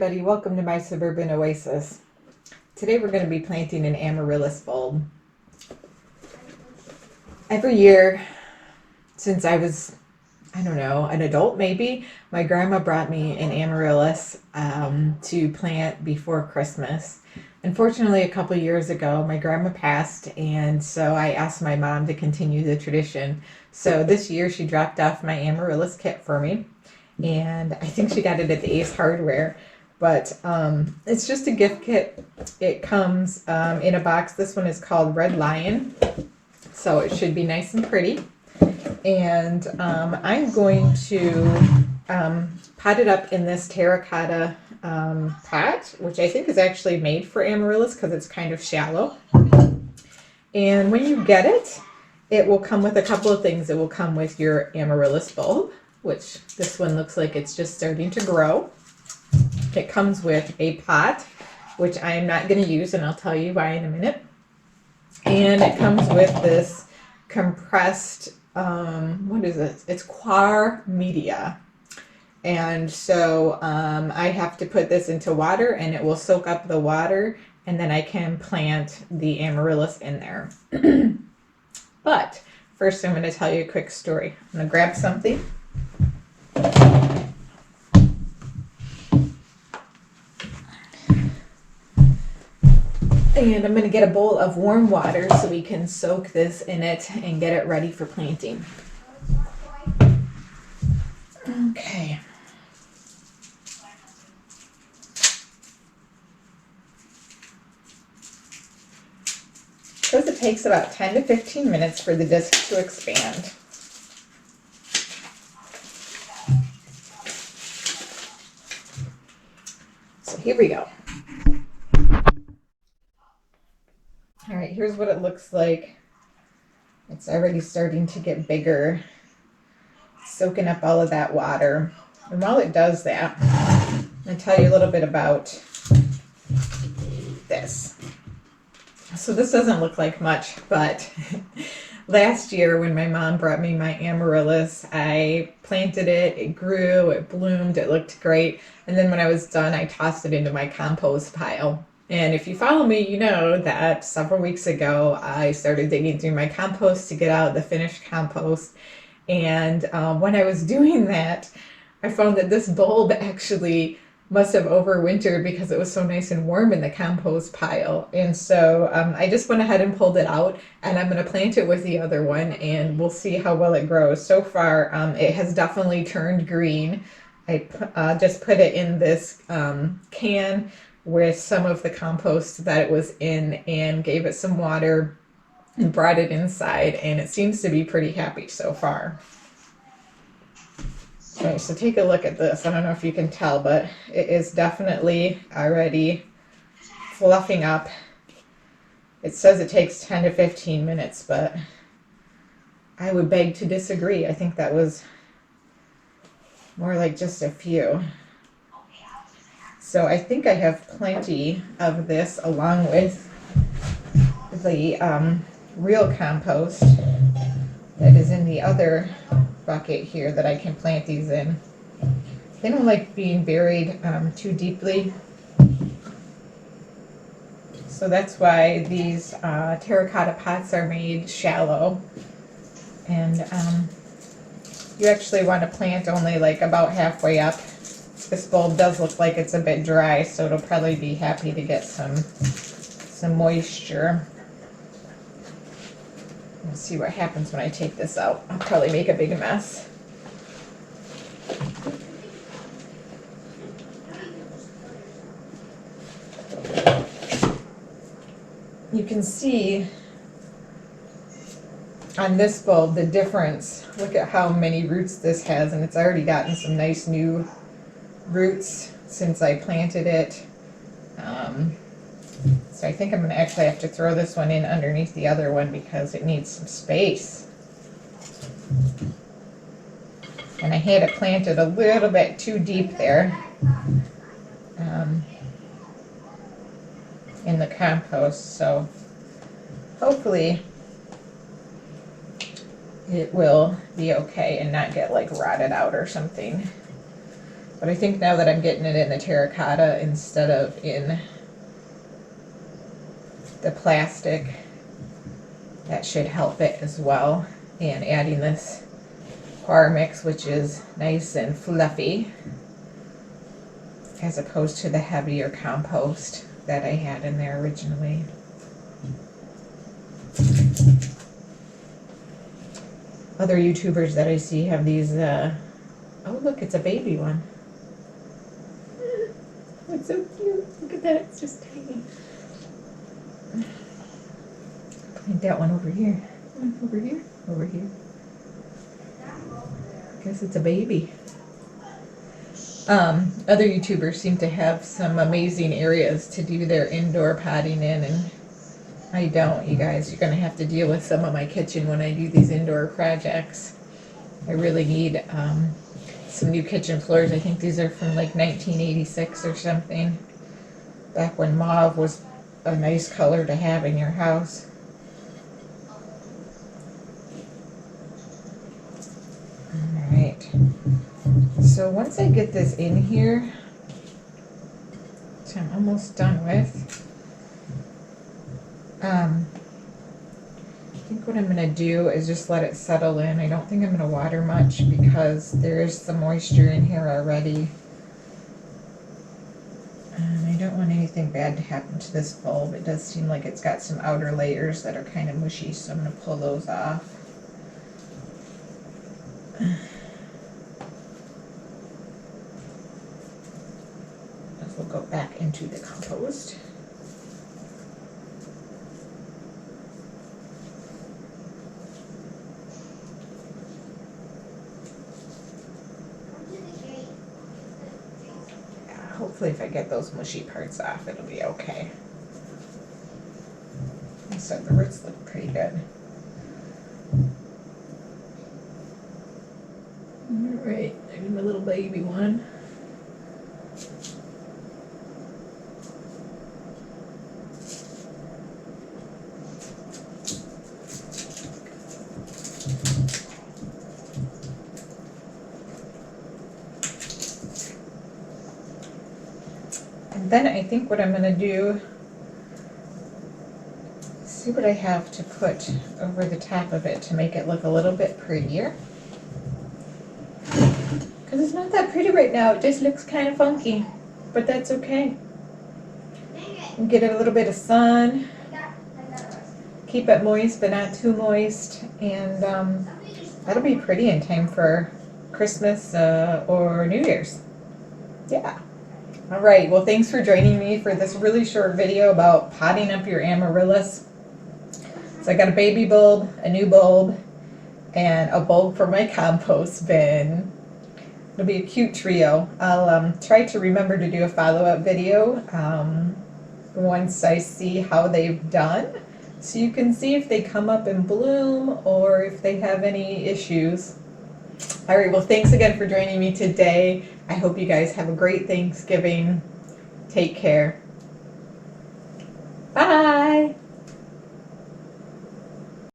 everybody, welcome to my Suburban Oasis. Today we're going to be planting an Amaryllis bulb. Every year since I was, I don't know, an adult maybe, my grandma brought me an Amaryllis to plant before Christmas. Unfortunately, a couple years ago, my grandma passed, and so I asked my mom to continue the tradition. So this year she dropped off my Amaryllis kit for me, and I think she got it at the Ace Hardware. But it's just a gift kit. It comes in a box. This one is called Red Lion, so it should be nice and pretty. And I'm going to pot it up in this terracotta pot, which I think is actually made for Amaryllis because it's kind of shallow. And when you get it, it will come with a couple of things. It will come with your Amaryllis bulb, which this one looks like it's just starting to grow. It comes with a pot, which I am not going to use, and I'll tell you why in a minute. And it comes with this compressed, what is it? It's coir media. And so I have to put this into water, and it will soak up the water, and then I can plant the Amaryllis in there. But first I'm going to tell you a quick story. I'm going to grab something. And I'm going to get a bowl of warm water so we can soak this in it and get it ready for planting. Okay. It says it takes about 10 to 15 minutes for the disc to expand. So here we go. All right, here's what it looks like. It's already starting to get bigger, soaking up all of that water. And while it does that, I'm going to tell you a little bit about this. So this doesn't look like much, but last year when my mom brought me my Amaryllis, I planted it, it grew, it bloomed, it looked great. And then when I was done, I tossed it into my compost pile. And if you follow me, you know that several weeks ago, I started digging through my compost to get out the finished compost. And when I was doing that, I found that this bulb actually must have overwintered because it was so nice and warm in the compost pile. And so I just went ahead and pulled it out, and I'm going to plant it with the other one, and we'll see how well it grows. So far, it has definitely turned green. I just put it in this can with some of the compost that it was in and gave it some water and brought it inside, and it seems to be pretty happy so far. Okay, so take a look at this. I don't know if you can tell, but it is definitely already fluffing up. It says it takes 10 to 15 minutes, but I would beg to disagree. I think that was more like just a few. So I think I have plenty of this along with the real compost that is in the other bucket here that I can plant these in. They don't like being buried too deeply. So that's why these terracotta pots are made shallow. And you actually want to plant only like about halfway up. This bulb does look like it's a bit dry, so it'll probably be happy to get some moisture. We'll see what happens when I take this out. I'll probably make a big mess. You can see on this bulb the difference. Look at how many roots this has, and it's already gotten some nice new roots since I planted it. So I think I'm going to actually have to throw this one in underneath the other one because it needs some space. And I had it planted a little bit too deep there in the compost, so hopefully it will be okay and not get like rotted out or something. But I think now that I'm getting it in the terracotta instead of in the plastic, that should help it as well. And adding this coir mix, which is nice and fluffy, as opposed to the heavier compost that I had in there originally. Other YouTubers that I see have these, oh look, it's a baby one. It's so cute. Look at that, it's just tiny. Plant that one over here. Over here, over here. I guess it's a baby. Other YouTubers seem to have some amazing areas to do their indoor potting in, and I don't, you guys. You're gonna have to deal with some of my kitchen when I do these indoor projects. I really need some new kitchen floors. I think these are from like 1986 or something, back when mauve was a nice color to have in your house. Alright, so once I get this in here, which I'm almost done with, I think what I'm going to do is just let it settle in. I don't think I'm going to water much because there is some moisture in here already. And I don't want anything bad to happen to this bulb. It does seem like it's got some outer layers that are kind of mushy, so I'm going to pull those off. This will go back into the compost. Hopefully if I get those mushy parts off, it'll be okay. So the roots look pretty good. Alright, I need my little baby one. And then I think what I'm going to do, see what I have to put over the top of it to make it look a little bit prettier. Because it's not that pretty right now, it just looks kind of funky, but that's okay. And get it a little bit of sun, keep it moist but not too moist, and that'll be pretty in time for Christmas or New Year's. Yeah. Alright, well thanks for joining me for this really short video about potting up your amaryllis. So I got a baby bulb, a new bulb, and a bulb for my compost bin. It'll be a cute trio. I'll try to remember to do a follow-up video once I see how they've done, so you can see if they come up in bloom or if they have any issues. Alright, well thanks again for joining me today. I hope you guys have a great Thanksgiving. Take care. Bye!